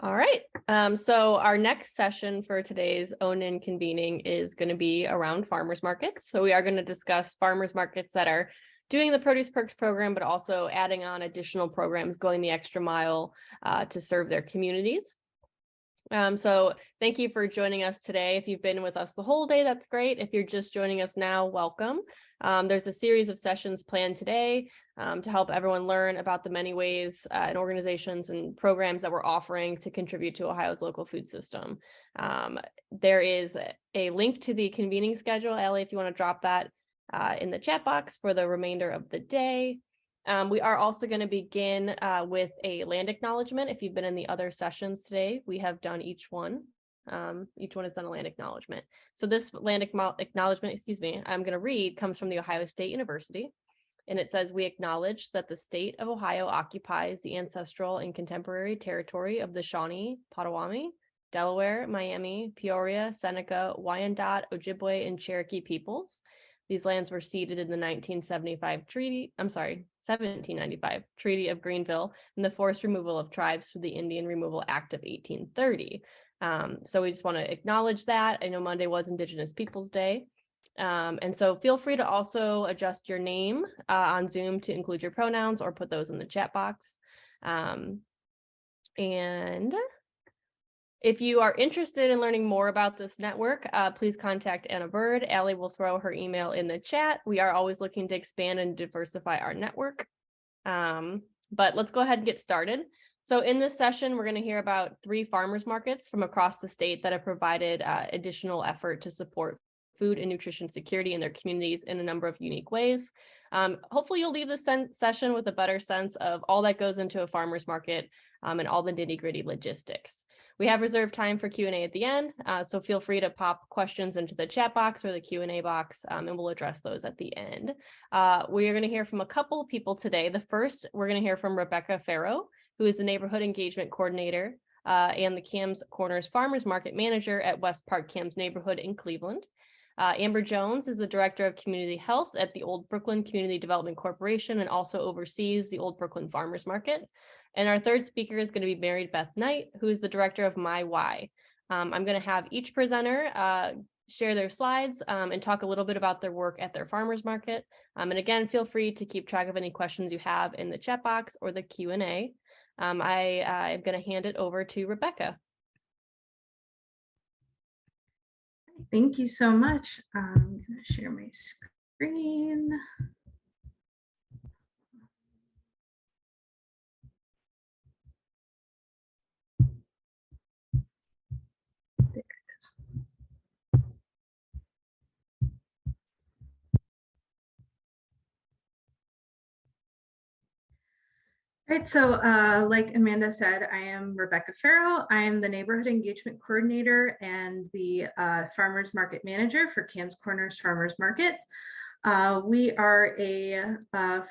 All right. So our next session for today's OHNIN convening is going to be around farmers markets. So we are going to discuss farmers markets that are doing the Produce Perks program, but also adding on additional programs, going the extra mile to serve their communities. So thank you for joining us today. If you've been with us the whole day, that's great. If you're just joining us now, welcome. There's a series of sessions planned today to help everyone learn about the many ways and organizations and programs that we're offering to contribute to Ohio's local food system. There is a link to the convening schedule. Allie, if you want to drop that in the chat box for the remainder of the day. We are also going to begin with a land acknowledgement. If you've been in the other sessions today, we have done each one. Each one has done a land acknowledgement. So this land acknowledgement, I'm going to read, comes from the Ohio State University. And it says, we acknowledge that the state of Ohio occupies the ancestral and contemporary territory of the Shawnee, Potawatomi, Delaware, Miami, Peoria, Seneca, Wyandot, Ojibwe, and Cherokee peoples. These lands were ceded in the 1795 Treaty of Greenville and the forced removal of tribes through the Indian Removal Act of 1830. So we just want to acknowledge that. I know Monday was Indigenous Peoples Day. And so feel free to also adjust your name on Zoom to include your pronouns or put those in the chat box. And if you are interested in learning more about this network, please contact Anna Bird. Allie will throw her email in the chat. We are always looking to expand and diversify our network. But let's go ahead and get started. So in this session, we're going to hear about 3 farmers markets from across the state that have provided additional effort to support food and nutrition security in their communities in a number of unique ways. Hopefully you'll leave this session with a better sense of all that goes into a farmer's market and all the nitty-gritty logistics. We have reserved time for Q&A at the end, so feel free to pop questions into the chat box or the Q&A box, and we'll address those at the end. We are going to hear from a couple people today. The first, we're going to hear from Rebekah Ferro, who is the Neighborhood Engagement Coordinator and the Kamm's Corners Farmers Market Manager at West Park Kamm's Neighborhood in Cleveland. Amber Jones is the Director of Community Health at the Old Brooklyn Community Development Corporation and also oversees the Old Brooklyn Farmers Market. And our third speaker is going to be Beth Knight, who is the Director of MyWhy. I'm going to have each presenter share their slides and talk a little bit about their work at their farmers market. And again, feel free to keep track of any questions you have in the chat box or the Q&A. I'm going to hand it over to Rebekah. Thank you so much. I'm going to share my screen. There it is. All right, so like Amanda said, I am Rebekah Ferro. I am the Neighborhood Engagement Coordinator and the Farmers Market Manager for Kamm's Corners Farmers Market. We are a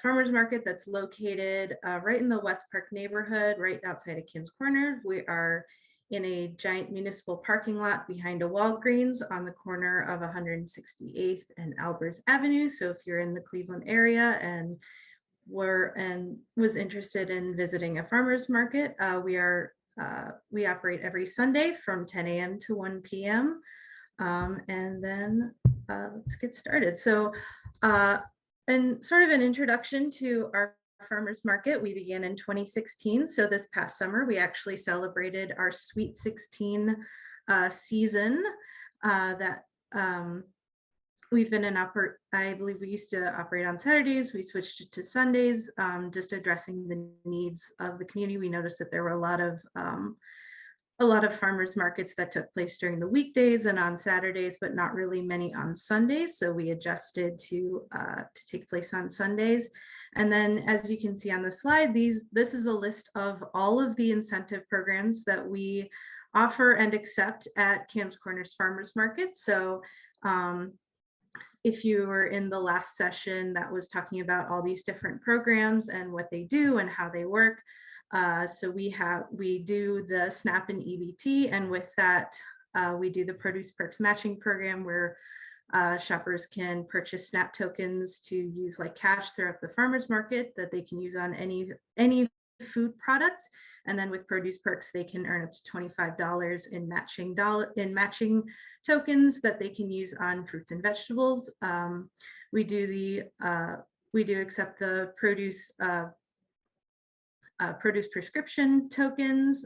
farmers market that's located right in the West Park neighborhood, right outside of Kamm's Corners. We are in a giant municipal parking lot behind a Walgreens on the corner of 168th and Alberts Avenue. So if you're in the Cleveland area and was interested in visiting a farmers market, we operate every Sunday from 10 a.m. to 1 p.m. And then let's get started. So and sort of an introduction to our farmers market, we began in 2016. So this past summer, we actually celebrated our Sweet 16 season that we've been I believe we used to operate on Saturdays. We switched it to Sundays, just addressing the needs of the community. We noticed that there were a lot of farmers markets that took place during the weekdays and on Saturdays, but not really many on Sundays. So we adjusted to take place on Sundays. And then, as you can see on the slide, this is a list of all of the incentive programs that we offer and accept at Kamm's Corners Farmers Market. So if you were in the last session that was talking about all these different programs and what they do and how they work. So we do the SNAP and EBT, and with that, we do the Produce Perks matching program where shoppers can purchase SNAP tokens to use like cash throughout the farmers market that they can use on any food product. And then with Produce Perks, they can earn up to $25 in matching tokens that they can use on fruits and vegetables. We do accept the produce prescription tokens.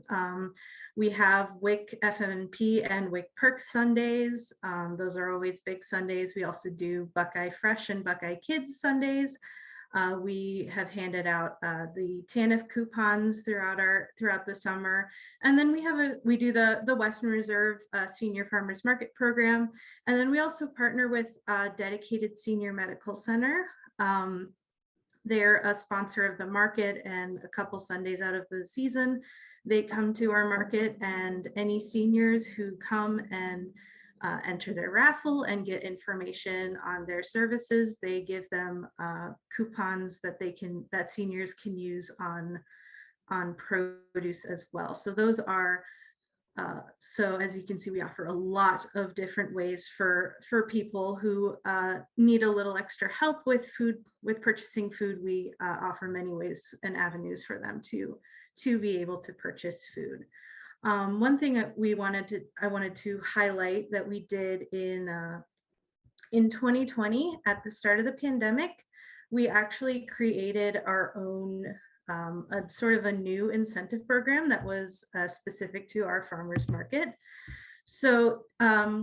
We have WIC FMP and WIC Perks Sundays. Those are always big Sundays. We also do Buckeye Fresh and Buckeye Kids Sundays. We have handed out the TANF coupons throughout the summer, and then we do the Western Reserve Senior Farmers Market program, and then we also partner with Dedicated Senior Medical Center. They're a sponsor of the market, and a couple Sundays out of the season, they come to our market, and any seniors who come and enter their raffle and get information on their services, they give them coupons that seniors can use on produce as well. So those are so as you can see, we offer a lot of different ways for people who need a little extra help with purchasing food. We offer many ways and avenues for them to be able to purchase food. One thing that I wanted to highlight that we did in 2020 at the start of the pandemic, we actually created our own a sort of a new incentive program that was specific to our farmers market. So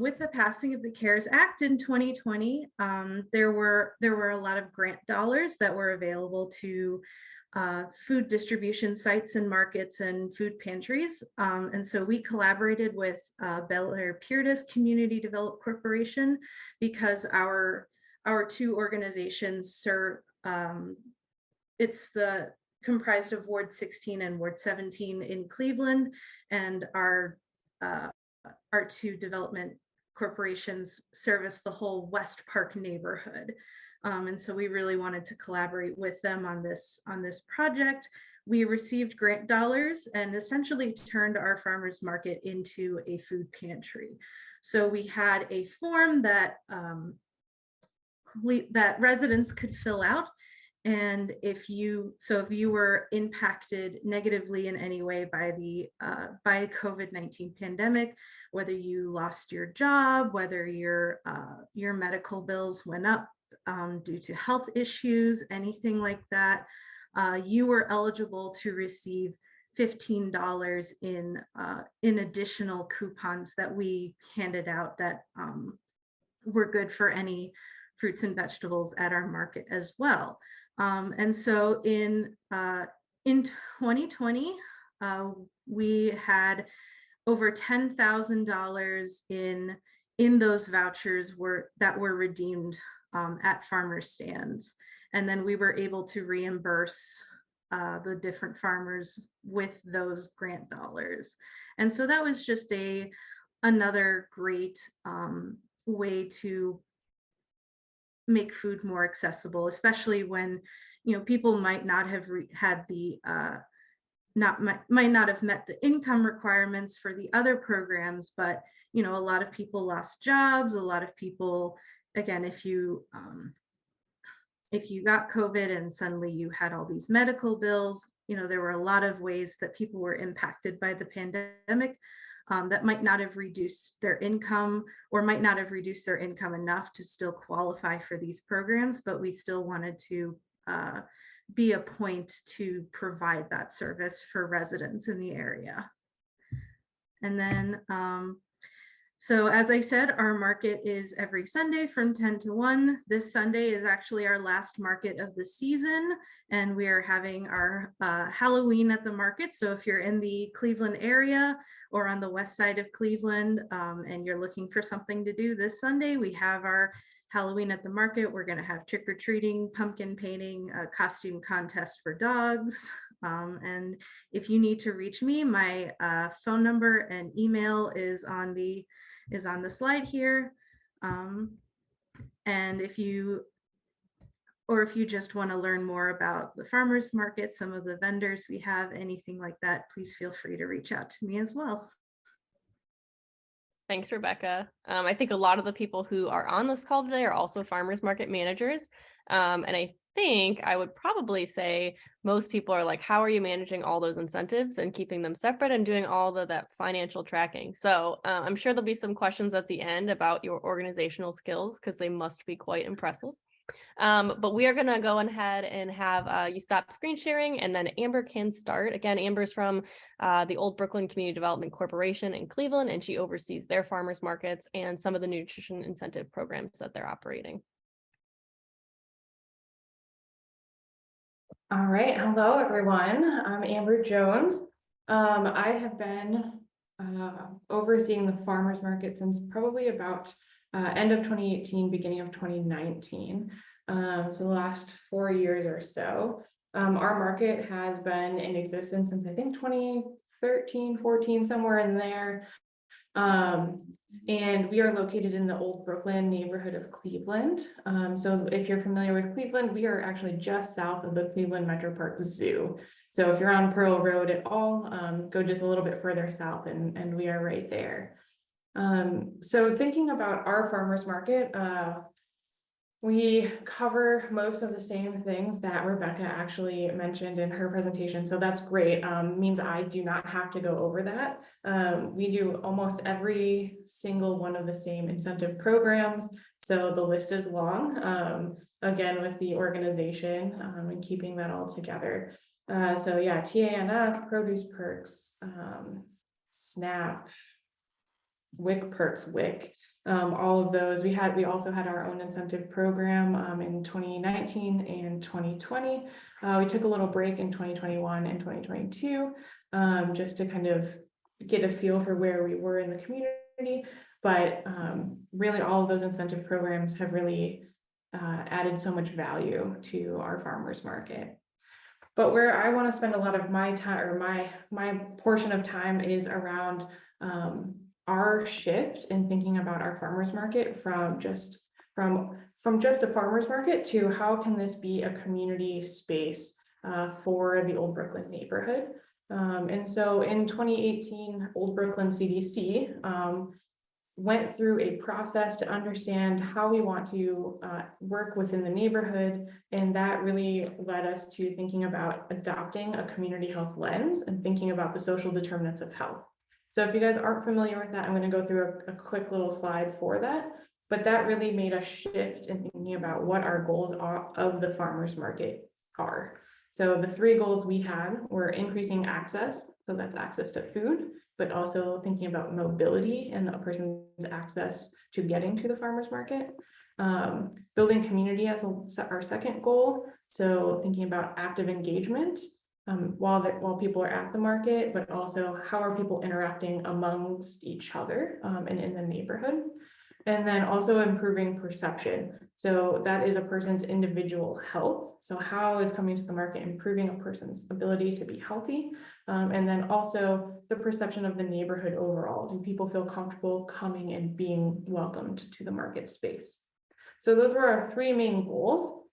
with the passing of the CARES Act in 2020, there were a lot of grant dollars that were available to food distribution sites and markets and food pantries. And so we collaborated with Bel Air Purtis Community Development Corporation, because our two organizations serve, it's comprised of Ward 16 and Ward 17 in Cleveland, and our two development corporations service the whole West Park neighborhood. And so we really wanted to collaborate with them on this project. We received grant dollars and essentially turned our farmers market into a food pantry. So we had a form that residents could fill out. And if you were impacted negatively in any way by the COVID-19 pandemic, whether you lost your job, whether your medical bills went up due to health issues, anything like that, you were eligible to receive $15 in additional coupons that we handed out that were good for any fruits and vegetables at our market as well. And so in 2020, we had over $10,000 in those vouchers that were redeemed at farmer stands. And then we were able to reimburse the different farmers with those grant dollars. And so that was just another great way to make food more accessible, especially when people might not have might not have met the income requirements for the other programs, but a lot of people lost jobs. A lot of people, again, if you got COVID and suddenly you had all these medical bills, there were a lot of ways that people were impacted by the pandemic. That might not have reduced their income, or might not have reduced their income enough to still qualify for these programs, but we still wanted to be a point to provide that service for residents in the area. And then, so as I said, our market is every Sunday from 10 to 1. This Sunday is actually our last market of the season, and we are having our Halloween at the market. So if you're in the Cleveland area or on the west side of Cleveland and you're looking for something to do this Sunday, we have our Halloween at the market. We're going to have trick-or-treating, pumpkin painting, a costume contest for dogs. And if you need to reach me, my phone number and email is on the slide here. And if you just want to learn more about the farmers market, some of the vendors we have, anything like that, please feel free to reach out to me as well. Thanks, Rebekah. I think a lot of the people who are on this call today are also farmers market managers. And I think I would probably say most people are like, how are you managing all those incentives and keeping them separate and doing all that financial tracking? So I'm sure there'll be some questions at the end about your organizational skills because they must be quite impressive. But we are going to go ahead and have you stop screen sharing, and then Amber can start. Again, Amber's from the Old Brooklyn Community Development Corporation in Cleveland, and she oversees their farmers markets and some of the nutrition incentive programs that they're operating. All right, hello everyone. I'm Amber Jones. I have been overseeing the farmers market since probably about end of 2018, beginning of 2019. So the last 4 years or so. Our market has been in existence since I think 2013, 14, somewhere in there. And we are located in the Old Brooklyn neighborhood of Cleveland. So if you're familiar with Cleveland, we are actually just south of the Cleveland Metro Park Zoo. So if you're on Pearl Road at all, go just a little bit further south and we are right there. So thinking about our farmers market, we cover most of the same things that Rebekah actually mentioned in her presentation. So that's great. Means I do not have to go over that. We do almost every single one of the same incentive programs. So the list is long, again, with the organization and keeping that all together. So yeah, TANF, produce perks, SNAP, WIC perks, WIC. All of those we also had our own incentive program in 2019 and 2020. We took a little break in 2021 and 2022 just to kind of get a feel for where we were in the community. But really all of those incentive programs have really added so much value to our farmers market. But where I want to spend a lot of my time, or my portion of time, is around our shift in thinking about our farmers market from just a farmers market to how can this be a community space for the Old Brooklyn neighborhood. And so in 2018, Old Brooklyn CDC went through a process to understand how we want to work within the neighborhood. And that really led us to thinking about adopting a community health lens and thinking about the social determinants of health. So if you guys aren't familiar with that, I'm going to go through a quick little slide for that. But that really made a shift in thinking about what our goals are of the farmers market are. So the 3 goals we had were increasing access. So that's access to food, but also thinking about mobility and a person's access to getting to the farmers market. Building community as our second goal. So thinking about active engagement. While people are at the market, but also how are people interacting amongst each other and in the neighborhood. And then also improving perception. So that is a person's individual health. So how is coming to the market improving a person's ability to be healthy. And then also the perception of the neighborhood overall. Do people feel comfortable coming and being welcomed to the market space? So those were our 3 main goals.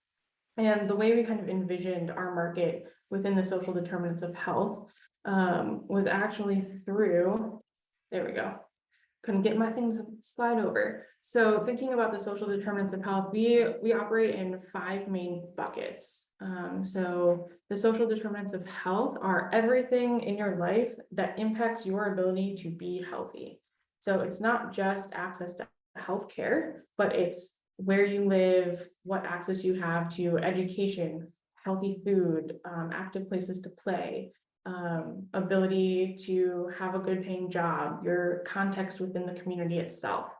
And the way we kind of envisioned our market within the social determinants of health was actually through, there we go, couldn't get my thing to slide over. So thinking about the social determinants of health, we operate in 5 main buckets. So the social determinants of health are everything in your life that impacts your ability to be healthy. So it's not just access to healthcare, but it's where you live, what access you have to education, healthy food, active places to play, ability to have a good paying job, your context within the community itself.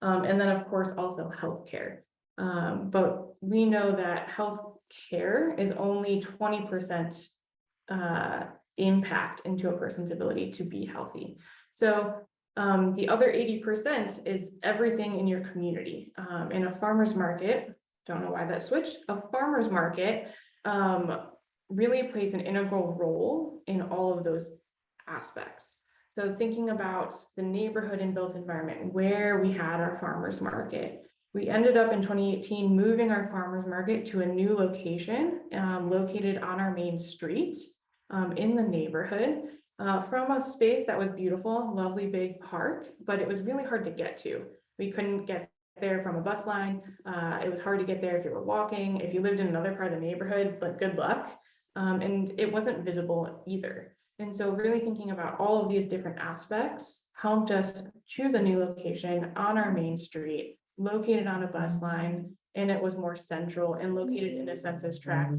And then of course also healthcare. But we know that healthcare is only 20% impact into a person's ability to be healthy. So the other 80% is everything in your community. In a farmer's market, don't know why that switched, a farmer's market really plays an integral role in all of those aspects. So thinking about the neighborhood and built environment where we had our farmer's market, we ended up in 2018 moving our farmer's market to a new location located on our main street in the neighborhood. From a space that was beautiful, lovely big park, but it was really hard to get to. We couldn't get there from a bus line. It was hard to get there if you were walking. If you lived in another part of the neighborhood, like good luck. And it wasn't visible either. And so really thinking about all of these different aspects helped us choose a new location on our main street, located on a bus line, and it was more central and located in a census tract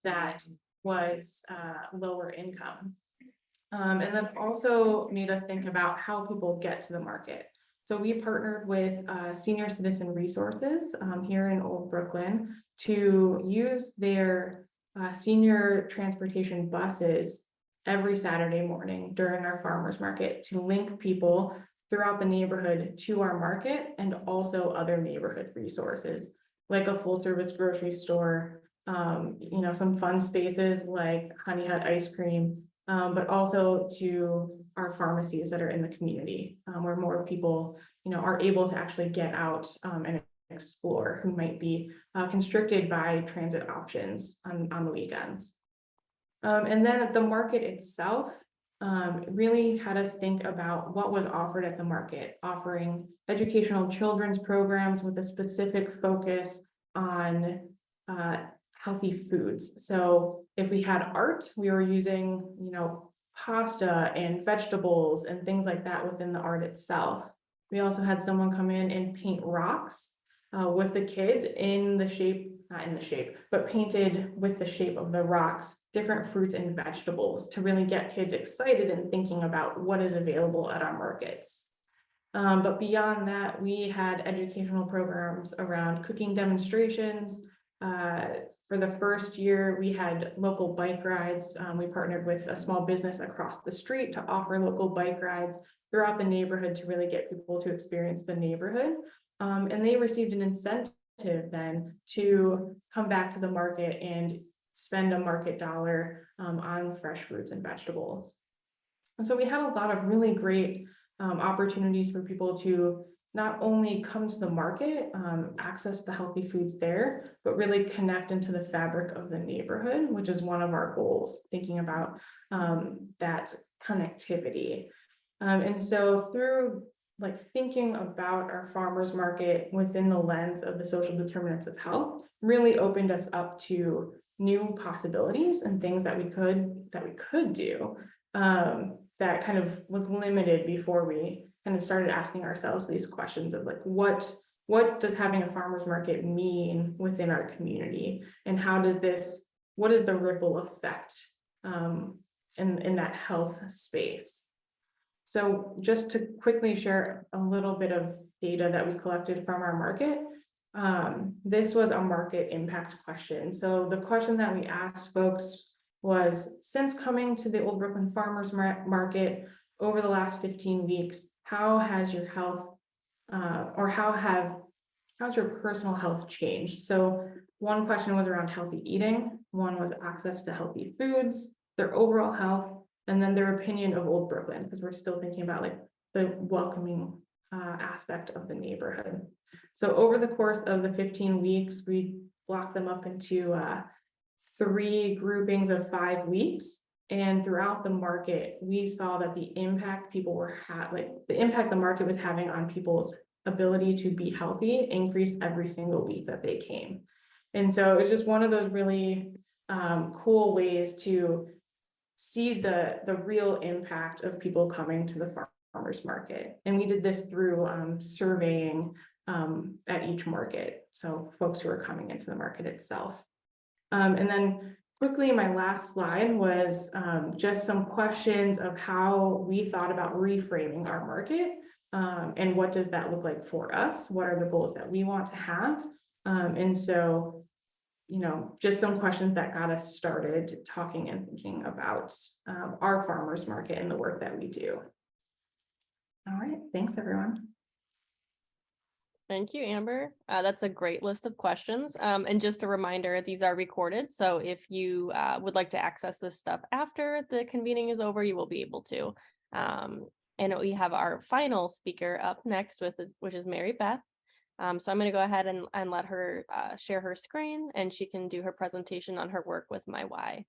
that was lower income. And then also made us think about how people get to the market. So we partnered with Senior Citizen Resources here in Old Brooklyn to use their senior transportation buses every Saturday morning during our farmers market to link people throughout the neighborhood to our market and also other neighborhood resources like a full service grocery store, some fun spaces like Honey Hut ice cream, but also to our pharmacies that are in the community where more people, are able to actually get out and explore who might be constricted by transit options on the weekends. And then at the market itself, really had us think about what was offered at the market, offering educational children's programs with a specific focus on healthy foods. So if we had art, we were using, pasta and vegetables and things like that within the art itself. We also had someone come in and paint rocks with the kids in the shape, not in the shape, but painted with the shape of the rocks, different fruits and vegetables to really get kids excited and thinking about what is available at our markets. But beyond that, we had educational programs around cooking demonstrations. For the first year, we had local bike rides. We partnered with a small business across the street to offer local bike rides throughout the neighborhood to really get people to experience the neighborhood. And they received an incentive then to come back to the market and spend a market dollar on fresh fruits and vegetables. And so we had a lot of really great opportunities for people to not only come to the market, access the healthy foods there, but really connect into the fabric of the neighborhood, which is one of our goals, thinking about that connectivity. And so through thinking about our farmers market within the lens of the social determinants of health really opened us up to new possibilities and things that we could do that kind of was limited before we kind of started asking ourselves these questions of what does having a farmers market mean within our community, and what is the ripple effect in that health space. So just to quickly share a little bit of data that we collected from our market, this was a market impact question. So the question that we asked folks was, since coming to the Old Brooklyn Farmers Market over the last 15 weeks, how has your health how's your personal health changed? So one question was around healthy eating, one was access to healthy foods, their overall health, and then their opinion of Old Brooklyn, because we're still thinking about the welcoming aspect of the neighborhood. So over the course of the 15 weeks, we blocked them up into 3 groupings of 5 weeks. And throughout the market, we saw that the impact the impact the market was having on people's ability to be healthy increased every single week that they came. And so it's just one of those really cool ways to see the real impact of people coming to the farmers market. And we did this through surveying at each market. So folks who are coming into the market itself. And then quickly, my last slide was just some questions of how we thought about reframing our market and what does that look like for us? What are the goals that we want to have? And so, just some questions that got us started talking and thinking about our farmers market and the work that we do. All right, thanks everyone. Thank you, Amber. That's a great list of questions. And just a reminder, these are recorded. So if you would like to access this stuff after the convening is over, you will be able to. And we have our final speaker up next, which is Mary Beth. So I'm going to go ahead and let her share her screen, and she can do her presentation on her work with MyWhy.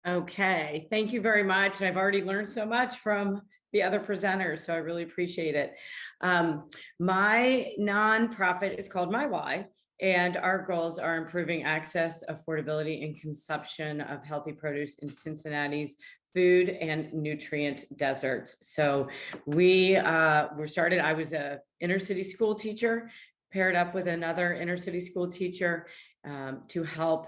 Okay, thank you very much. And I've already learned so much from the other presenters, so I really appreciate it. My nonprofit is called MyWhy, and our goals are improving access, affordability, and consumption of healthy produce in Cincinnati's food and nutrient deserts. So we were started, I was a inner city school teacher, paired up with another inner city school teacher to help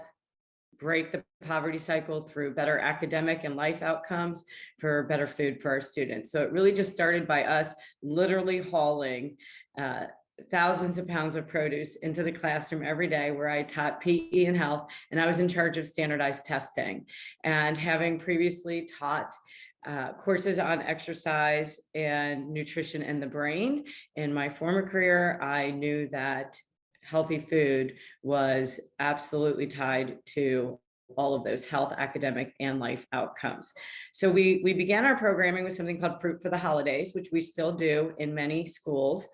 break the poverty cycle through better academic and life outcomes for better food for our students. So it really just started by us literally hauling thousands of pounds of produce into the classroom every day, where I taught PE and health, and I was in charge of standardized testing. And having previously taught courses on exercise and nutrition and the brain in my former career, I knew that healthy food was absolutely tied to all of those health, academic, and life outcomes. So we began our programming with something called Fruit for the Holidays, which we still do in many schools.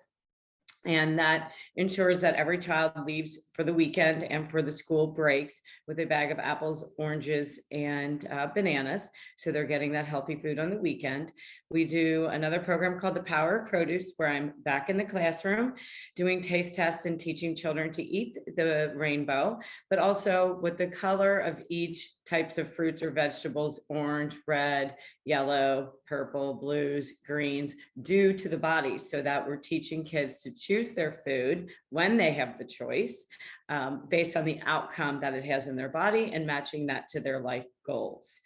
And that ensures that every child leaves for the weekend and for the school breaks with a bag of apples, oranges, and bananas. So they're getting that healthy food on the weekend. We do another program called The Power of Produce, where I'm back in the classroom doing taste tests and teaching children to eat the rainbow, but also what the color of each types of fruits or vegetables, orange, red, yellow, purple, blues, greens, do to the body, so that we're teaching kids to choose their food when they have the choice, based on the outcome that it has in their body and matching that to their life goals.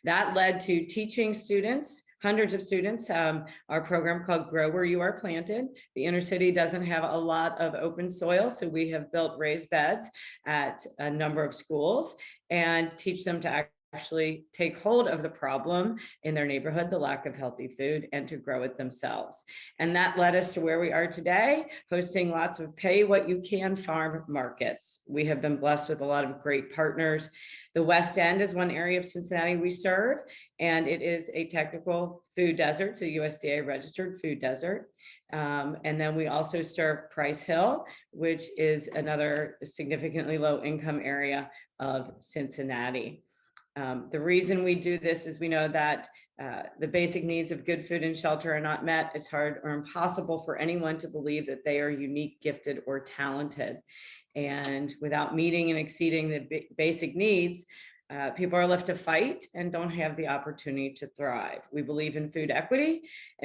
That led to teaching students, hundreds of students, our program called Grow Where You Are Planted. The inner city doesn't have a lot of open soil, so we have built raised beds at a number of schools and teach them to actually take hold of the problem in their neighborhood, the lack of healthy food, and to grow it themselves. And that led us to where we are today, hosting lots of pay what you can farm markets. We have been blessed with a lot of great partners. The West End is one area of Cincinnati we serve, and it is a technical food desert, so USDA registered food desert. And then we also serve Price Hill, which is another significantly low income area of Cincinnati. The reason we do this is we know that the basic needs of good food and shelter are not met. It's hard or impossible for anyone to believe that they are unique, gifted, or talented. And without meeting and exceeding the basic needs, people are left to fight and don't have the opportunity to thrive. We believe in food equity,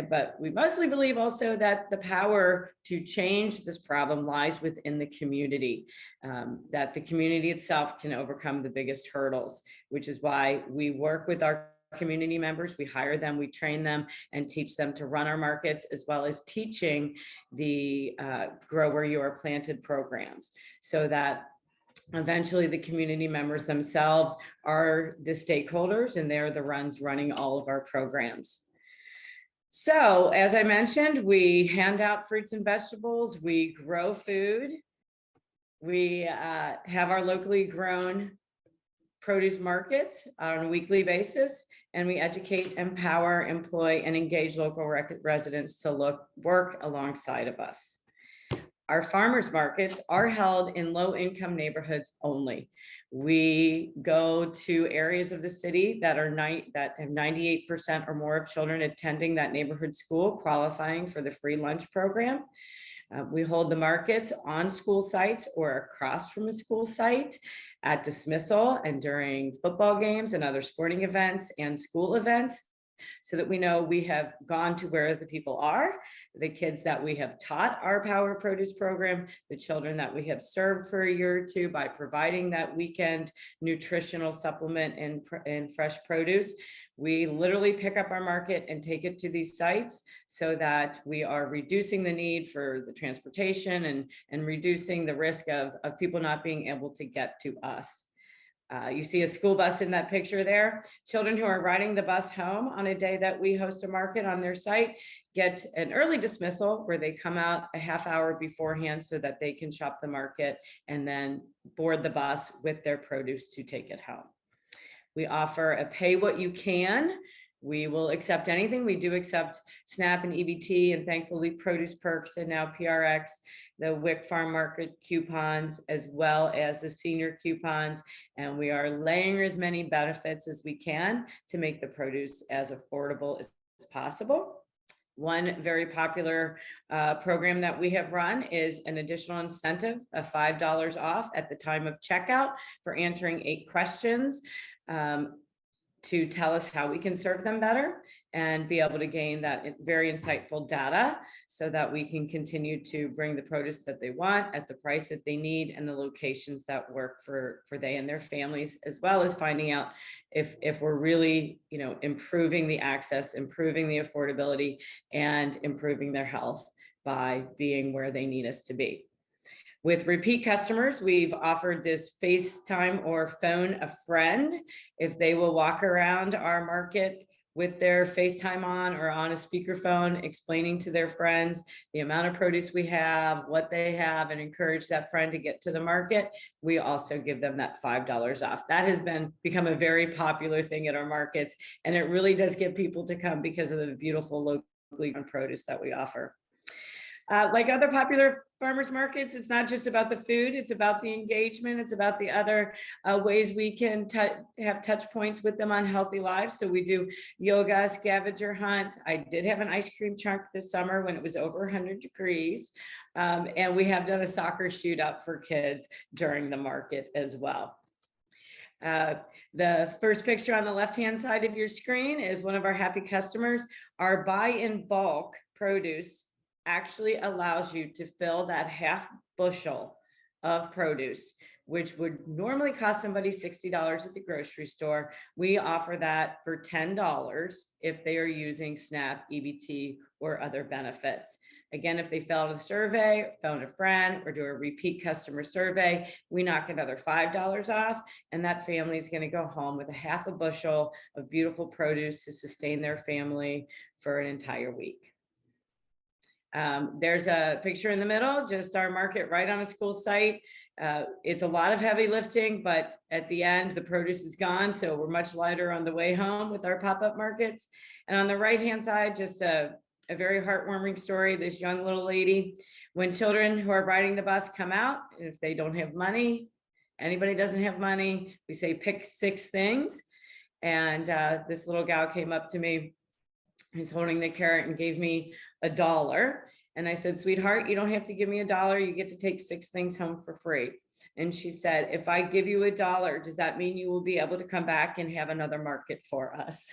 but we mostly believe also that the power to change this problem lies within the community, that the community itself can overcome the biggest hurdles, which is why we work with our community members. We hire them, we train them, and teach them to run our markets, as well as teaching the Grow Where You Are Planted programs, so that eventually the community members themselves are the stakeholders, and they're the ones running all of our programs. So as I mentioned, we hand out fruits and vegetables, we grow food, we have our locally grown produce markets on a weekly basis, and we educate, empower, employ, and engage local residents to work alongside of us. Our farmers markets are held in low-income neighborhoods only. We go to areas of the city that have 98% or more of children attending that neighborhood school, qualifying for the free lunch program. We hold the markets on school sites or across from a school site, at dismissal and during football games and other sporting events and school events, so that we know we have gone to where the people are, the kids that we have taught our Power Produce program, the children that we have served for a year or two by providing that weekend nutritional supplement and fresh produce. We literally pick up our market and take it to these sites, so that we are reducing the need for the transportation and reducing the risk of people not being able to get to us. You see a school bus in that picture there. Children who are riding the bus home on a day that we host a market on their site get an early dismissal, where they come out a half hour beforehand so that they can shop the market and then board the bus with their produce to take it home. We offer a pay what you can. we will accept anything. We do accept SNAP and EBT, and thankfully Produce Perks and now PRX, the WIC Farm Market coupons, as well as the senior coupons. And we are laying as many benefits as we can to make the produce as affordable as possible. One very popular program that we have run is an additional incentive of $5 off at the time of checkout for answering 8 questions to tell us how we can serve them better and be able to gain that very insightful data so that we can continue to bring the produce that they want at the price that they need and the locations that work for they and their families, as well as finding out if we're really, you know, improving the access, improving the affordability, and improving their health by being where they need us to be. With repeat customers, we've offered this FaceTime or phone a friend. If they will walk around our market with their FaceTime on or on a speakerphone, explaining to their friends the amount of produce we have, what they have, and encourage that friend to get to the market, we also give them that $5 off. That has become a very popular thing at our markets, and it really does get people to come because of the beautiful locally grown produce that we offer. Like other popular farmers markets, it's not just about the food, it's about the engagement, it's about the other ways we can have touch points with them on healthy lives. So we do yoga, scavenger hunt. I did have an ice cream chunk this summer when it was over 100 degrees. And we have done a soccer shoot up for kids during the market as well. The first picture on the left-hand side of your screen is one of our happy customers. Our buy in bulk produce actually allows you to fill that half bushel of produce, which would normally cost somebody $60 at the grocery store. We offer that for $10 if they are using SNAP, EBT, or other benefits. Again, if they fill out a survey, phone a friend, or do a repeat customer survey, we knock another $5 off, and that family is going to go home with a half a bushel of beautiful produce to sustain their family for an entire week. There's a picture in the middle, just our market right on a school site. It's a lot of heavy lifting, but at the end, the produce is gone. So we're much lighter on the way home with our pop-up markets. And on the right-hand side, just a very heartwarming story. This young little lady, when children who are riding the bus come out, if they don't have money, anybody doesn't have money, we say pick 6 things. And this little gal came up to me, who's holding the carrot, and gave me $1. And I said, sweetheart, you don't have to give me $1. You get to take 6 things home for free. And she said, if I give you $1, does that mean you will be able to come back and have another market for us?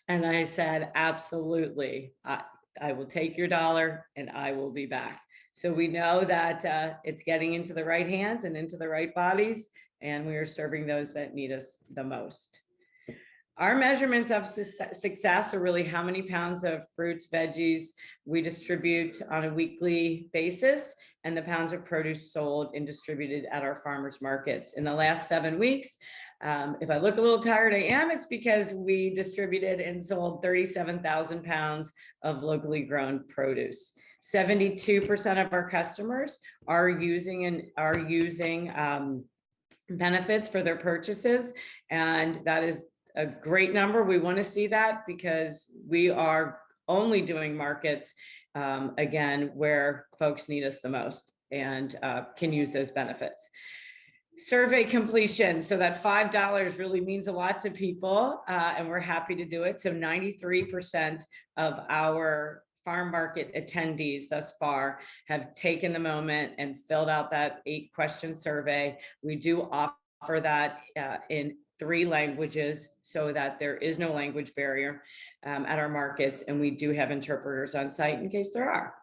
And I said, absolutely. I will take your $1 and I will be back. So we know that it's getting into the right hands and into the right bodies, and we are serving those that need us the most. Our measurements of success are really how many pounds of fruits, veggies we distribute on a weekly basis, and the pounds of produce sold and distributed at our farmers markets. In the last 7 weeks, if I look a little tired, I am. It's because we distributed and sold 37,000 pounds of locally grown produce. 72% of our customers are using benefits for their purchases, and that is a great number. We want to see that because we are only doing markets, again, where folks need us the most and can use those benefits. Survey completion. So that $5 really means a lot to people, and we're happy to do it. So 93% of our farm market attendees thus far have taken the moment and filled out that 8-question survey. We do offer that in 3 languages so that there is no language barrier at our markets, and we do have interpreters on site in case there are.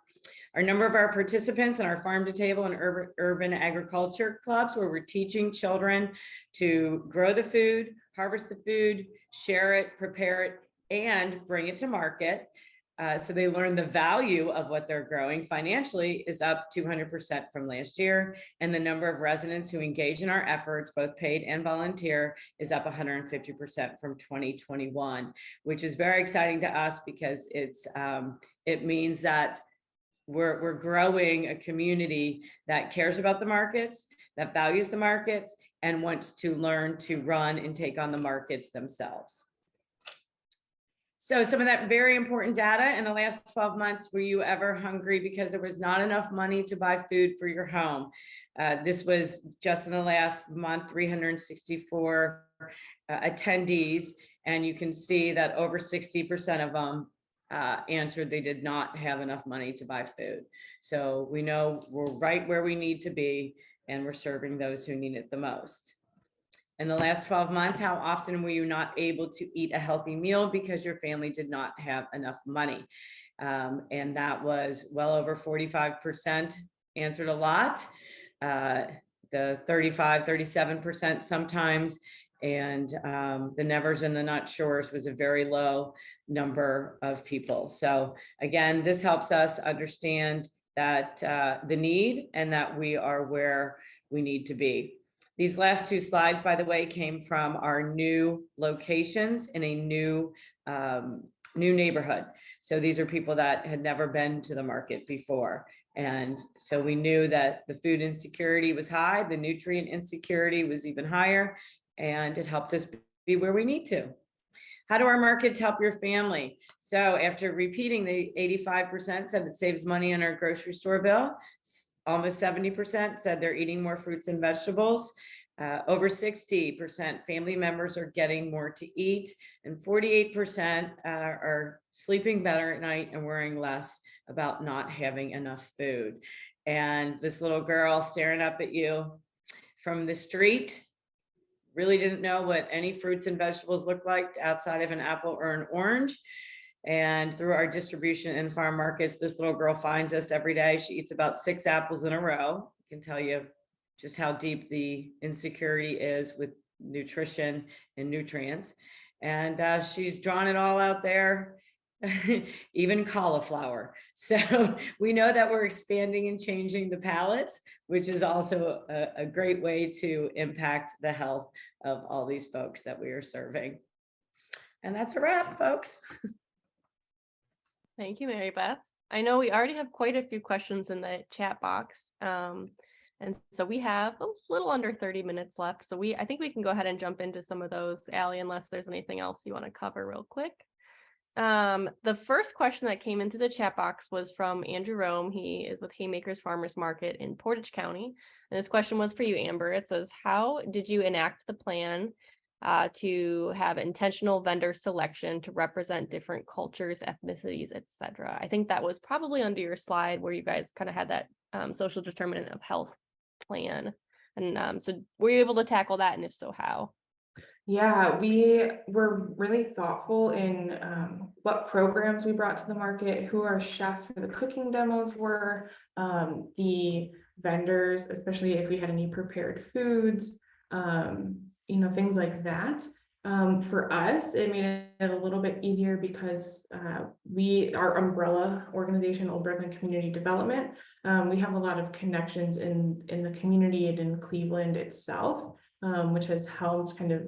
Our number of our participants in our farm to table and urban agriculture clubs, where we're teaching children to grow the food, harvest the food, share it, prepare it, and bring it to market. So they learn the value of what they're growing financially is up 200% from last year. And the number of residents who engage in our efforts, both paid and volunteer, is up 150% from 2021, which is very exciting to us because it means that we're growing a community that cares about the markets, that values the markets, and wants to learn to run and take on the markets themselves. So some of that very important data in the last 12 months, were you ever hungry because there was not enough money to buy food for your home? This was just in the last month, 364 attendees, and you can see that over 60% of them answered they did not have enough money to buy food. So we know we're right where we need to be, and we're serving those who need it the most. In the last 12 months, how often were you not able to eat a healthy meal because your family did not have enough money? And that was well over 45% answered a lot. The 35, 37% sometimes. And the nevers and the not sures was a very low number of people. So again, this helps us understand that the need and that we are where we need to be. These last two slides, by the way, came from our new locations in a new neighborhood. So these are people that had never been to the market before. And so we knew that the food insecurity was high, the nutrient insecurity was even higher, and it helped us be where we need to. How do our markets help your family? So after repeating, the 85% said it saves money on our grocery store bill. Almost 70% said they're eating more fruits and vegetables. Over 60% family members are getting more to eat, and 48% are sleeping better at night and worrying less about not having enough food. And this little girl staring up at you from the street really didn't know what any fruits and vegetables look like outside of an apple or an orange. And through our distribution and farm markets, this little girl finds us every day. She eats about 6 apples in a row. I can tell you just how deep the insecurity is with nutrition and nutrients. And she's drawn it all out there, even cauliflower. So we know that we're expanding and changing the palettes, which is also a great way to impact the health of all these folks that we are serving. And that's a wrap, folks. Thank you, Mary Beth. I know we already have quite a few questions in the chat box. And so we have a little under 30 minutes left. So I think we can go ahead and jump into some of those, Allie, unless there's anything else you want to cover real quick. The first question that came into the chat box was from Andrew Rome. He is with Haymakers Farmers Market in Portage County. And this question was for you, Amber. It says, how did you enact the plan to have intentional vendor selection to represent different cultures, ethnicities, etc.? I think that was probably under your slide where you guys kind of had that social determinant of health plan. And so were you able to tackle that? And if so, how? Yeah, we were really thoughtful in what programs we brought to the market, who our chefs for the cooking demos were, the vendors, especially if we had any prepared foods, things like that. For us, it made it a little bit easier because our umbrella organization, Old Brooklyn Community Development, we have a lot of connections in the community and in Cleveland itself, which has helped kind of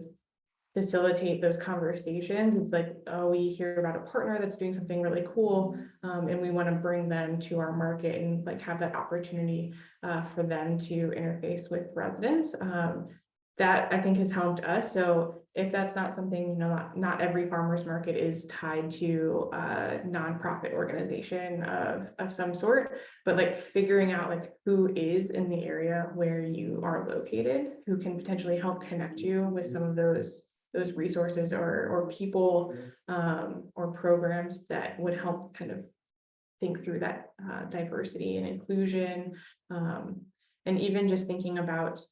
facilitate those conversations. It's like, oh, we hear about a partner that's doing something really cool, and we want to bring them to our market and like have that opportunity for them to interface with residents. That I think has helped us. So if that's not something, not every farmers market is tied to a nonprofit organization of some sort, but like figuring out like who is in the area where you are located, who can potentially help connect you with some of those resources or people or programs that would help kind of think through that diversity and inclusion, and even just thinking about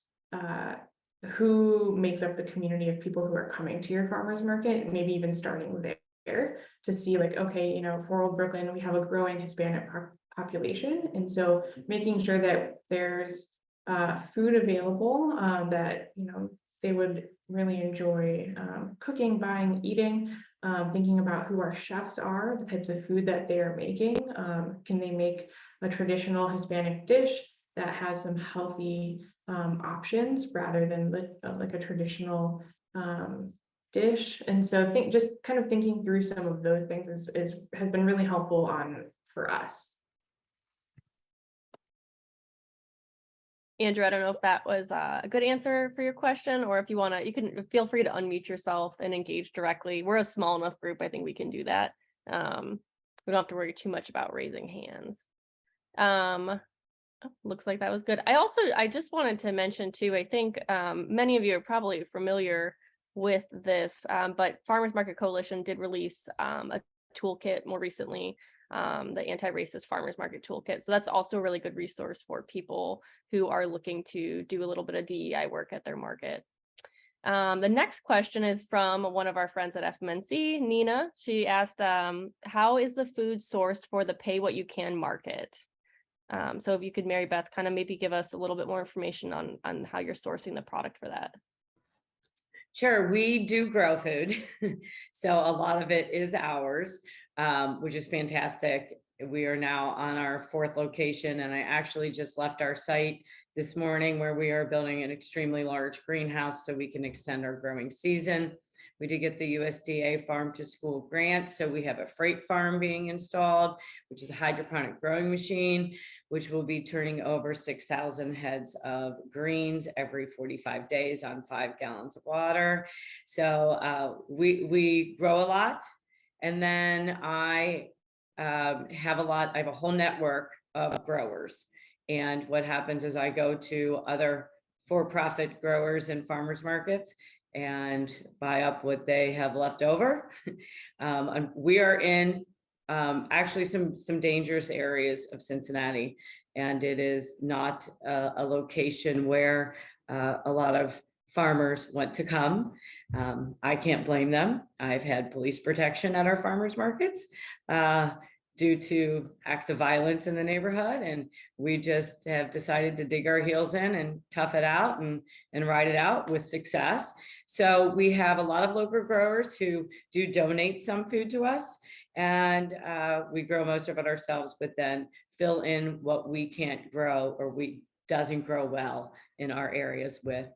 who makes up the community of people who are coming to your farmers market, maybe even starting there to see like, okay, for Old Brooklyn, we have a growing Hispanic population. And so making sure that there's food available that, they would really enjoy cooking, buying, eating, thinking about who our chefs are, the types of food that they are making. Can they make a traditional Hispanic dish that has some healthy options rather than like a traditional dish? And so just kind of thinking through some of those things has been really helpful for us. Andrew, I don't know if that was a good answer for your question, or if you want to, you can feel free to unmute yourself and engage directly. We're a small enough group. I think we can do that. We don't have to worry too much about raising hands. Looks like that was good. I just wanted to mention too, I think many of you are probably familiar with this, but Farmers Market Coalition did release a toolkit more recently, the Anti-Racist Farmers Market Toolkit. So that's also a really good resource for people who are looking to do a little bit of DEI work at their market. The next question is from one of our friends at FMNC, Nina. She asked, how is the food sourced for the Pay What You Can market? So if you could, Mary Beth, kind of maybe give us a little bit more information on how you're sourcing the product for that. Sure, we do grow food. So a lot of it is ours, which is fantastic. We are now on our 4th location, and I actually just left our site this morning where we are building an extremely large greenhouse so we can extend our growing season. We did get the USDA Farm to School grant, so we have a freight farm being installed, which is a hydroponic growing machine, which will be turning over 6,000 heads of greens every 45 days on 5 gallons of water. So we grow a lot. And then I have a whole network of growers. And what happens is I go to other for-profit growers and farmers markets and buy up what they have left over. And we are in actually some dangerous areas of Cincinnati, and it is not a location where a lot of farmers want to come. I can't blame them. I've had police protection at our farmers markets due to acts of violence in the neighborhood, and we just have decided to dig our heels in and tough it out and ride it out with success. So we have a lot of local growers who do donate some food to us, and we grow most of it ourselves, but then fill in what we can't grow or doesn't grow well in our areas with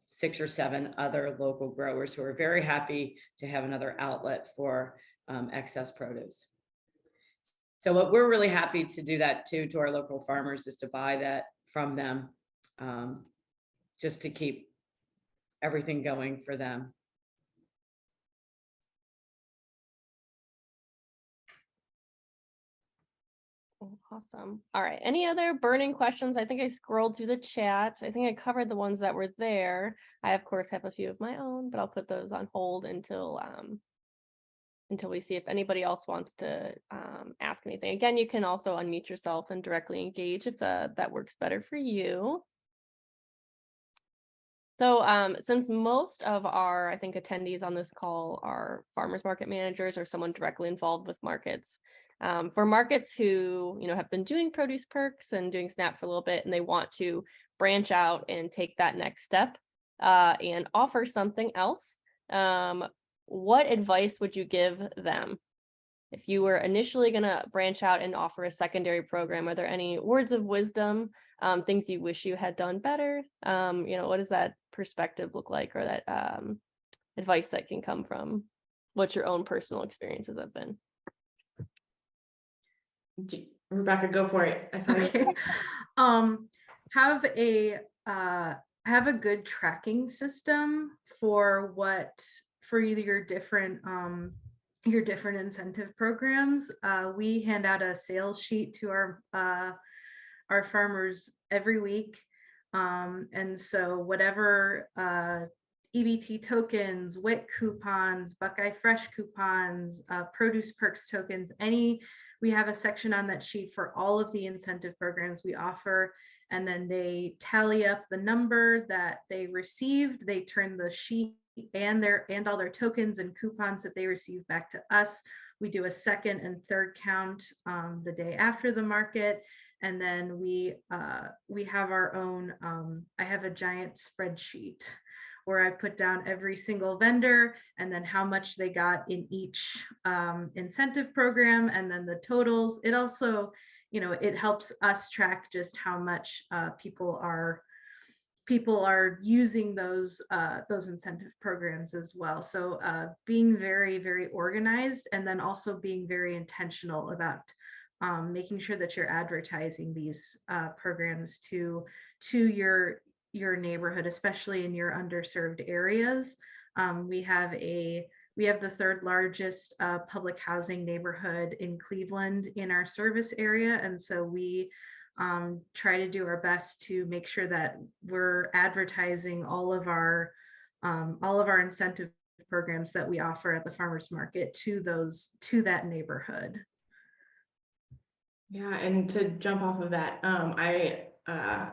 6 or 7 other local growers who are very happy to have another outlet for excess produce. So what we're really happy to do that too to our local farmers is to buy that from them, just to keep everything going for them. Awesome. All right. Any other burning questions? I think I scrolled through the chat. I think I covered the ones that were there. I, of course, have a few of my own, but I'll put those on hold until we see if anybody else wants to ask anything. Again, you can also unmute yourself and directly engage if that works better for you. So since most of our, I think, attendees on this call are farmers market managers or someone directly involved with markets, for markets who have been doing produce perks and doing SNAP for a little bit, and they want to branch out and take that next step and offer something else, what advice would you give them? If you were initially going to branch out and offer a secondary program, are there any words of wisdom, things you wish you had done better? What does that perspective look like, or that advice that can come from what your own personal experiences have been? Rebekah, go for it. Okay. Have a good tracking system for your different incentive programs. We hand out a sales sheet to our farmers every week, and so whatever EBT tokens, WIC coupons, Buckeye Fresh coupons, Produce Perks tokens, we have a section on that sheet for all of the incentive programs we offer, and then they tally up the number that they received. They turn the sheet and all their tokens and coupons that they receive back to us. We do a second and third count the day after the market, and then we have our own. I have a giant spreadsheet where I put down every single vendor and then how much they got in each incentive program, and then the totals. It also, it helps us track just how much people are using those incentive programs as well. So being very, very organized, and then also being very intentional about making sure that you're advertising these programs to your neighborhood, especially in your underserved areas. We have the third largest public housing neighborhood in Cleveland in our service area. And so we try to do our best to make sure that we're advertising all of our incentive programs that we offer at the farmers market to that neighborhood. Yeah, and to jump off of that, I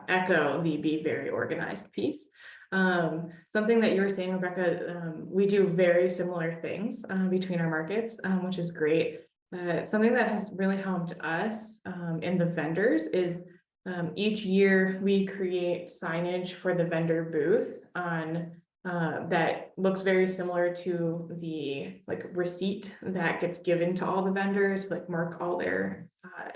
echo the be very organized piece. Something that you were saying, Rebekah, we do very similar things between our markets, which is great. Something that has really helped us and the vendors is each year we create signage for the vendor booth on that looks very similar to the receipt that gets given to all the vendors, like mark all their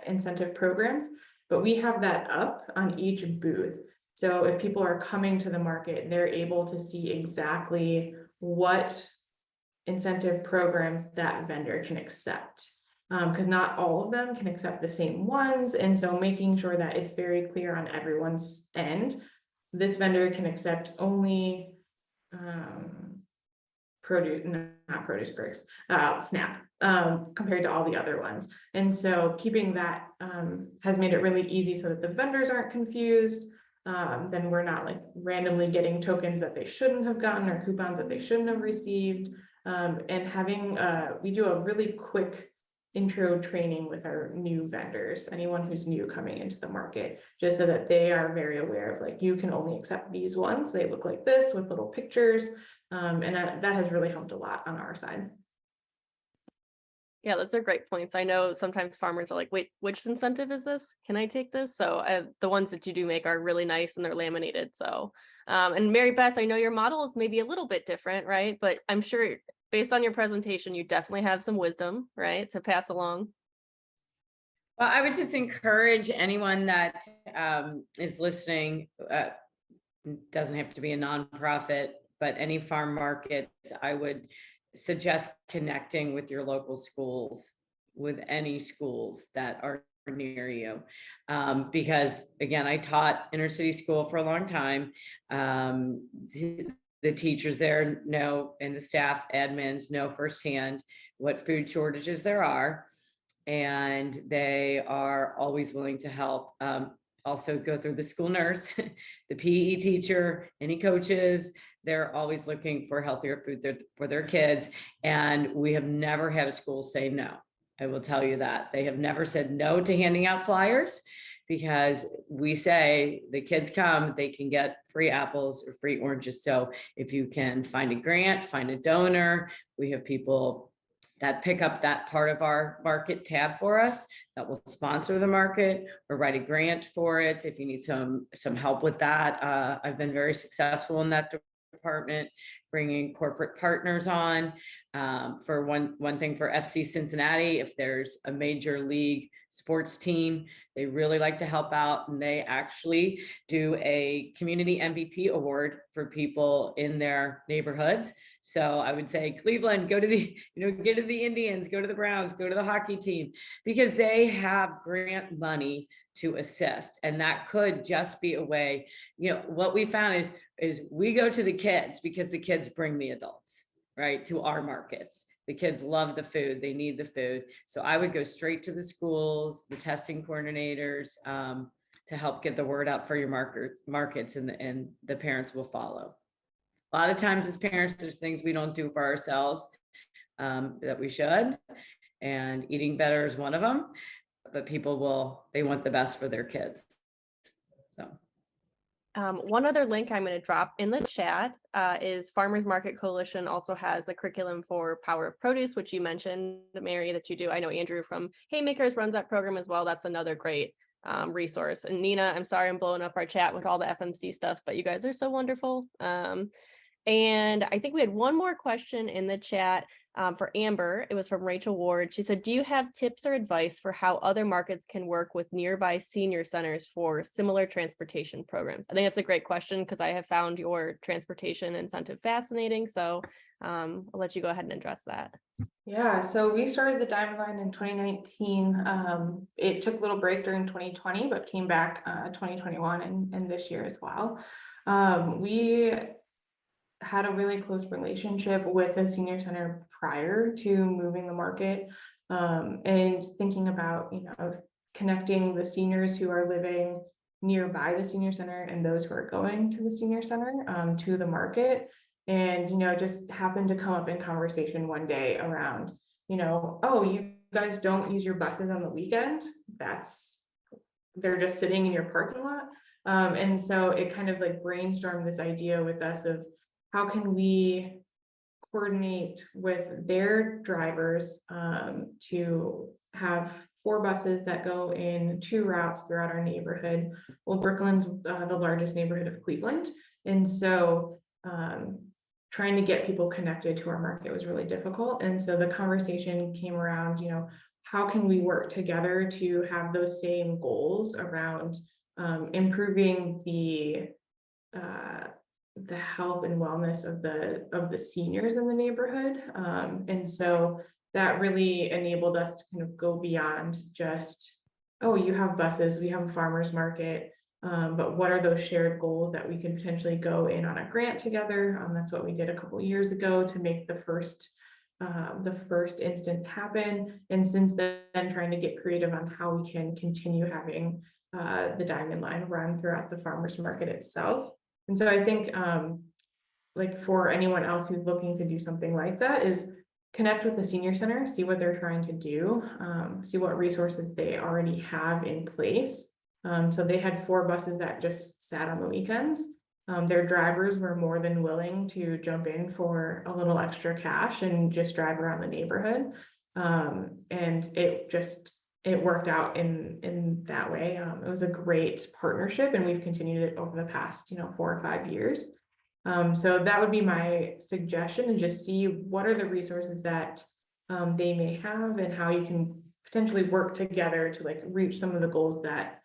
incentive programs. But we have that up on each booth. So if people are coming to the market, they're able to see exactly what incentive programs that vendor can accept. Because not all of them can accept the same ones. And so making sure that it's very clear on everyone's end, this vendor can accept only SNAP compared to all the other ones. And so keeping that has made it really easy so that the vendors aren't confused. Then we're not randomly getting tokens that they shouldn't have gotten or coupons that they shouldn't have received. And having we do a really quick intro training with our new vendors, anyone who's new coming into the market, just so that they are very aware of you can only accept these ones. They look like this with little pictures. And that has really helped a lot on our side. Yeah, those are great points. I know sometimes farmers are like, wait, which incentive is this? Can I take this? So the ones that you do make are really nice and they're laminated. So, and Mary Beth, I know your model is maybe a little bit different, right? But I'm sure based on your presentation, you definitely have some wisdom, right, to pass along. Well, I would just encourage anyone that is listening, doesn't have to be a nonprofit, but any farm market, I would suggest connecting with your local schools, with any schools that are near you. Because again, I taught inner city school for a long time. The teachers there know, and the staff admins know firsthand what food shortages there are. And they are always willing to help. Also go through the school nurse, the PE teacher, any coaches, they're always looking for healthier food for their kids. And we have never had a school say no. I will tell you that. They have never said no to handing out flyers, because we say the kids come, they can get free apples or free oranges. So if you can find a grant, find a donor, we have people that pick up that part of our market tab for us that will sponsor the market or write a grant for it. If you need some help with that, I've been very successful in that department, bringing corporate partners on. For one thing, for FC Cincinnati, if there's a major league sports team, they really like to help out, and they actually do a community MVP award for people in their neighborhoods. So I would say, Cleveland, go to the Indians, go to the Browns, go to the hockey team, because they have grant money to assist. And that could just be a way, what we found is we go to the kids because the kids bring the adults, right, to our markets. The kids love the food, they need the food. So I would go straight to the schools, the testing coordinators, to help get the word out for your markets, and the parents will follow. A lot of times as parents, there's things we don't do for ourselves that we should, and eating better is one of them, but they want the best for their kids. So. One other link I'm going to drop in the chat is Farmers Market Coalition also has a curriculum for Power of Produce, which you mentioned, Mary, that you do. I know Andrew from Haymakers runs that program as well. That's another great resource. And Nina, I'm sorry I'm blowing up our chat with all the FMC stuff, but you guys are so wonderful. And I think we had one more question in the chat. For Amber, it was from Rachel Ward. She said, do you have tips or advice for how other markets can work with nearby senior centers for similar transportation programs? I think that's a great question because I have found your transportation incentive fascinating. So I'll let you go ahead and address that. Yeah, so we started the Diamond Line in 2019. It took a little break during 2020, but came back 2021 and this year as well. We had a really close relationship with the senior center prior to moving the market, and thinking about, connecting the seniors who are living nearby the senior center and those who are going to the senior center to the market. And, just happened to come up in conversation one day around, oh, you guys don't use your buses on the weekend. They're just sitting in your parking lot. And so it kind of like brainstormed this idea with us of how can we coordinate with their drivers to have 4 buses that go in 2 routes throughout our neighborhood. Well, Brooklyn's the largest neighborhood of Cleveland. And so trying to get people connected to our market was really difficult. And so the conversation came around, how can we work together to have those same goals around improving the health and wellness of the seniors in the neighborhood. And so that really enabled us to kind of go beyond just, oh, you have buses, we have a farmer's market, but what are those shared goals that we can potentially go in on a grant together? That's what we did a couple of years ago to make the first instance happen. And since then, trying to get creative on how we can continue having the Diamond Line run throughout the farmer's market itself. And so I think like for anyone else who's looking to do something like that is connect with the senior center, see what they're trying to do, see what resources they already have in place. So they had 4 buses that just sat on the weekends. Their drivers were more than willing to jump in for a little extra cash and just drive around the neighborhood. And it worked out in that way. It was a great partnership, and we've continued it over the past 4 or 5 years. So that would be my suggestion, and just see what are the resources that they may have and how you can potentially work together to like reach some of the goals that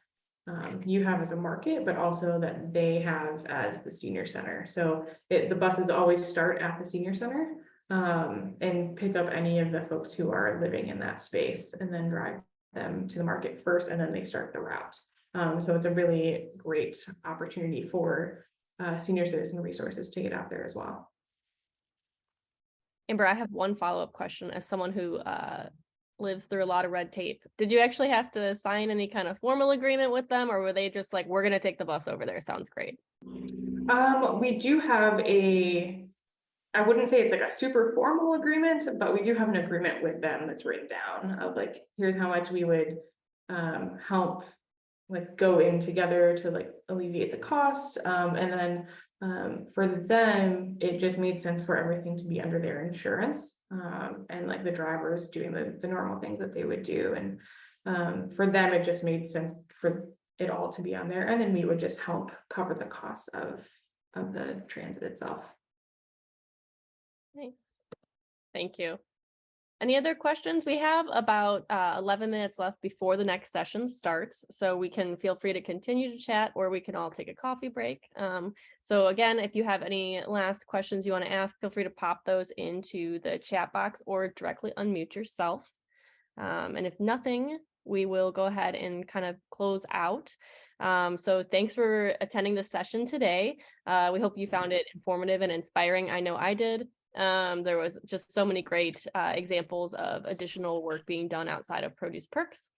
you have as a market, but also that they have as the senior center. So the buses always start at the senior center and pick up any of the folks who are living in that space and then drive them to the market first, and then they start the route. So it's a really great opportunity for senior citizen resources to get out there as well. Amber, I have one follow-up question as someone who lives through a lot of red tape. Did you actually have to sign any kind of formal agreement with them, or were they just like, we're going to take the bus over there? Sounds great. We do have I wouldn't say it's like a super formal agreement, but we do have an agreement with them that's written down of like, here's how much we would help like go in together to like alleviate the cost. And then for them, it just made sense for everything to be under their insurance, and like the drivers doing the normal things that they would do. And for them, it just made sense for it all to be on their end, and we would just help cover the costs of the transit itself. Thanks. Thank you. Any other questions? We have about 11 minutes left before the next session starts, so we can feel free to continue to chat, or we can all take a coffee break. So again, if you have any last questions you want to ask, feel free to pop those into the chat box or directly unmute yourself. And if nothing, we will go ahead and kind of close out. So thanks for attending this session today. We hope you found it informative and inspiring. I know I did. There was just so many great examples of additional work being done outside of Produce Perks.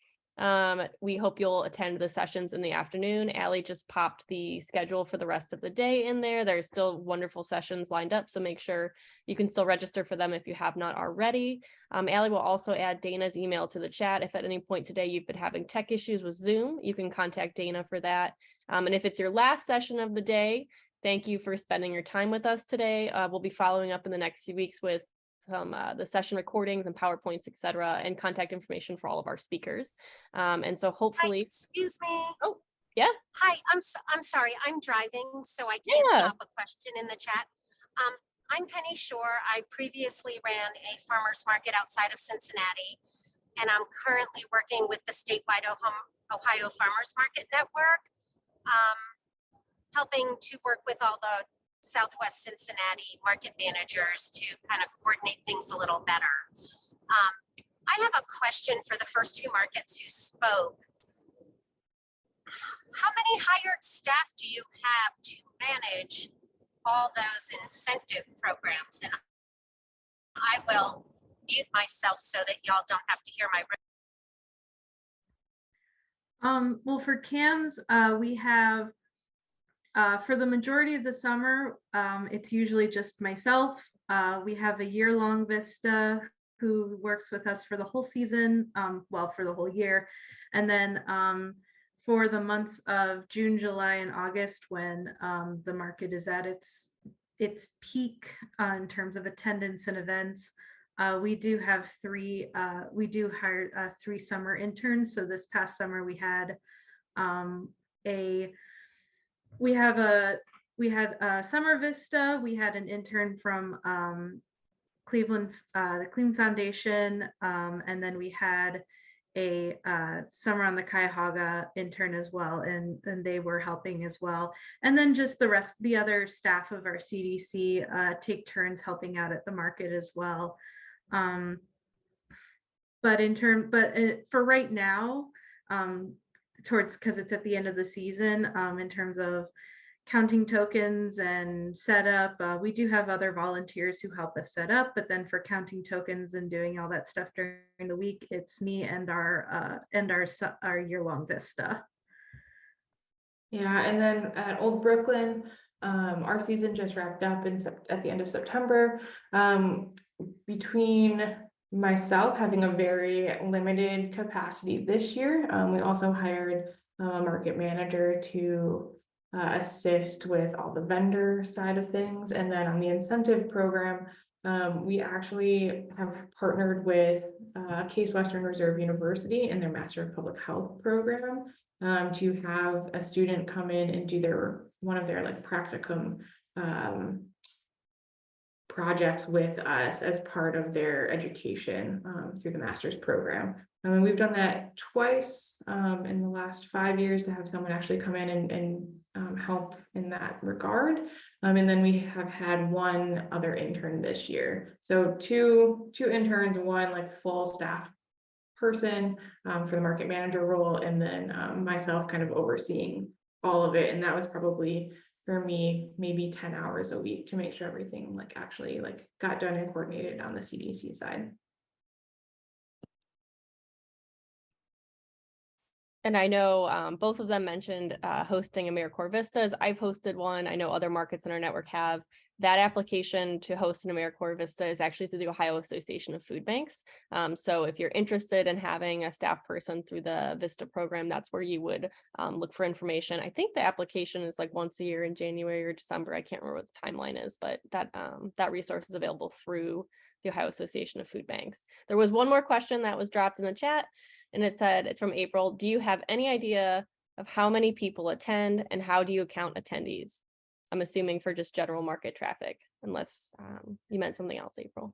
We hope you'll attend the sessions in the afternoon. Allie just popped the schedule for the rest of the day in there. There's still wonderful sessions lined up, so make sure you can still register for them if you have not already. Allie will also add Dana's email to the chat. If at any point today you've been having tech issues with Zoom, you can contact Dana for that. And if it's your last session of the day, thank you for spending your time with us today. We'll be following up in the next few weeks with some the session recordings and PowerPoints, etc., and contact information for all of our speakers. And so hopefully, Hi, excuse me. Oh, yeah. Hi, I'm sorry. I'm driving, so I can't pop a question in the chat. I'm Penny Shore. I previously ran a farmer's market outside of Cincinnati, and I'm currently working with the statewide Ohio Farmers Market Network, helping to work with all the Southwest Cincinnati market managers to kind of coordinate things a little better. I have a question for the first two markets who spoke. How many hired staff do you have to manage all those incentive programs? And I will mute myself so that y'all don't have to hear my. Well, for CAMs, we have, for the majority of the summer, it's usually just myself. We have a year-long Vista who works with us for the whole season, well, for the whole year. And then for the months of June, July, and August, when the market is at its peak in terms of attendance and events, we do have we do hire 3 summer interns. So this past summer we had we had a Summer Vista. We had an intern from Cleveland, the Cleveland Foundation, and then we had a Summer on the Cuyahoga intern as well, and they were helping as well. And then just the other staff of our CDC take turns helping out at the market as well. But for right now, because it's at the end of the season, in terms of counting tokens and setup, we do have other volunteers who help us set up, but then for counting tokens and doing all that stuff during the week, it's me and our year-long Vista. Yeah, and then at Old Brooklyn, our season just wrapped up at the end of September. Between myself having a very limited capacity this year, we also hired a market manager to assist with all the vendor side of things. And then on the incentive program, we actually have partnered with Case Western Reserve University and their Master of Public Health program to have a student come in and do one of their like practicum projects with us as part of their education through the master's program. And we've done that twice in the last 5 years to have someone actually come in and help in that regard. And then we have had one other intern this year. So two interns, one like full staff person for the market manager role, and then myself kind of overseeing all of it. And that was probably for me maybe 10 hours a week to make sure everything like actually like got done and coordinated on the CDC side. And I know both of them mentioned hosting AmeriCorps Vistas. I've hosted one. I know other markets in our network have. That application to host an AmeriCorps Vista is actually through the Ohio Association of Food Banks. So if you're interested in having a staff person through the Vista program, that's where you would look for information. I think the application is like once a year in January or December. I can't remember what the timeline is, but that resource is available through the Ohio Association of Food Banks. There was one more question that was dropped in the chat. And it said, it's from April. Do you have any idea of how many people attend and how do you count attendees? I'm assuming for just general market traffic, unless you meant something else, April.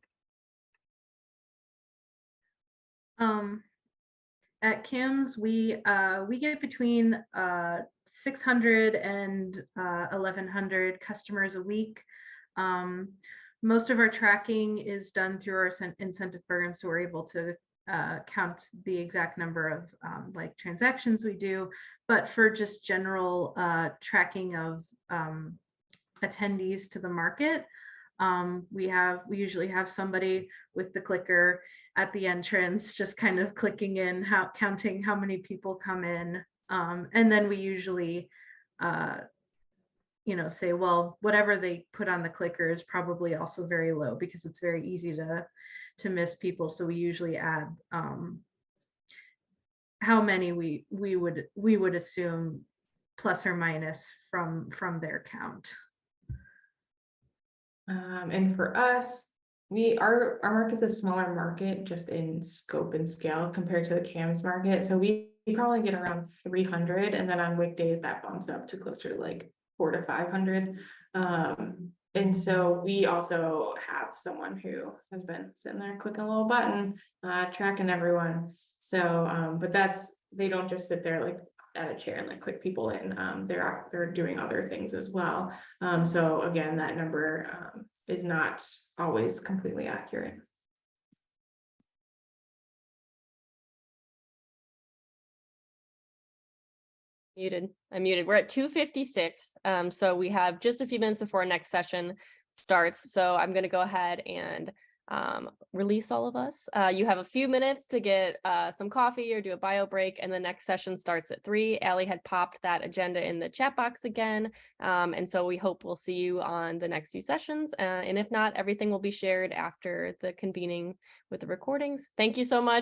At Kamm's, we get between 600 and 1,100 customers a week. Most of our tracking is done through our incentive program, so we're able to count the exact number of like transactions we do, but for just general tracking of attendees to the market, we usually have somebody with the clicker at the entrance, just kind of clicking in, counting how many people come in, and then we usually say, well, whatever they put on the clicker is probably also very low because it's very easy to miss people. So we usually add how many we would assume plus or minus from their count. And for us, our market's a smaller market just in scope and scale compared to the CAMS market. So we probably get around 300, and then on weekdays that bumps up to closer to like 400 to 500. And so we also have someone who has been sitting there clicking a little button, tracking everyone. So, but they don't just sit there like at a chair and like click people in. They're doing other things as well. So again, that number is not always completely accurate. I'm muted. We're at 2:56. So we have just a few minutes before our next session starts. So I'm going to go ahead and release all of us. You have a few minutes to get some coffee or do a bio break, and the next session starts at 3. Allie had popped that agenda in the chat box again. And so we hope we'll see you on the next few sessions. And if not, everything will be shared after the convening with the recordings. Thank you so much.